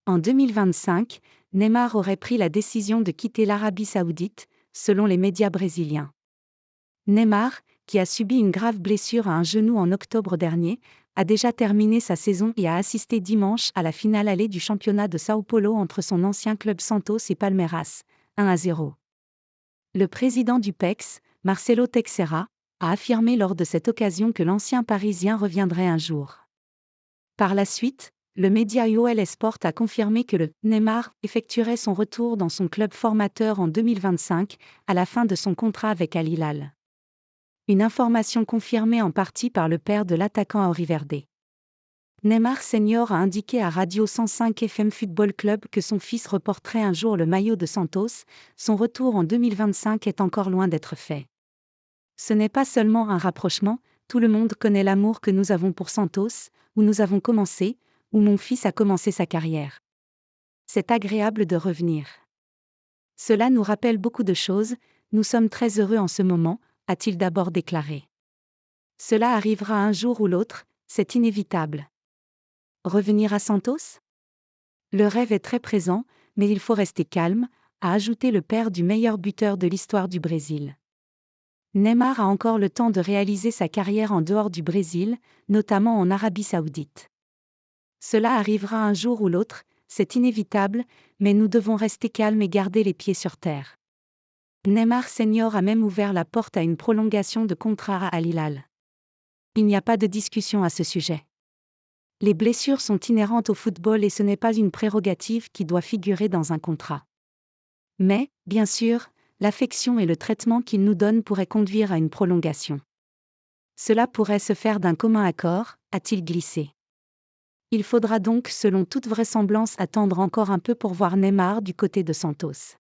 En 2025, Neymar aurait pris la décision de quitter l'Arabie Saoudite, selon les médias brésiliens. Neymar, qui a subi une grave blessure à un genou en octobre dernier, a déjà terminé sa saison et a assisté dimanche à la finale aller du championnat de São Paulo entre son ancien club Santos et Palmeiras, 1-0. Le président du PEX, Marcelo Teixeira, a affirmé lors de cette occasion que l'ancien Parisien reviendrait un jour. Par la suite, le média UOL Sport a confirmé que le Neymar effectuerait son retour dans son club formateur en 2025, à la fin de son contrat avec Al Hilal. Une information confirmée en partie par le père de l'attaquant à Oriverde. Neymar Senior a indiqué à Radio 105 FM Football Club que son fils reporterait un jour le maillot de Santos, son retour en 2025 est encore loin d'être fait. Ce n'est pas seulement un rapprochement, tout le monde connaît l'amour que nous avons pour Santos, où nous avons commencé, où mon fils a commencé sa carrière. C'est agréable de revenir. Cela nous rappelle beaucoup de choses, nous sommes très heureux en ce moment, a-t-il d'abord déclaré. Cela arrivera un jour ou l'autre, c'est inévitable. Revenir à Santos ? Le rêve est très présent, mais il faut rester calme, a ajouté le père du meilleur buteur de l'histoire du Brésil. Neymar a encore le temps de réaliser sa carrière en dehors du Brésil, notamment en Arabie Saoudite. Cela arrivera un jour ou l'autre, c'est inévitable, mais nous devons rester calmes et garder les pieds sur terre. Neymar Senior a même ouvert la porte à une prolongation de contrat à Al Hilal. Il n'y a pas de discussion à ce sujet. Les blessures sont inhérentes au football et ce n'est pas une prérogative qui doit figurer dans un contrat. Mais, bien sûr, l'affection et le traitement qu'il nous donne pourraient conduire à une prolongation. Cela pourrait se faire d'un commun accord, a-t-il glissé. Il faudra donc selon toute vraisemblance attendre encore un peu pour voir Neymar du côté de Santos.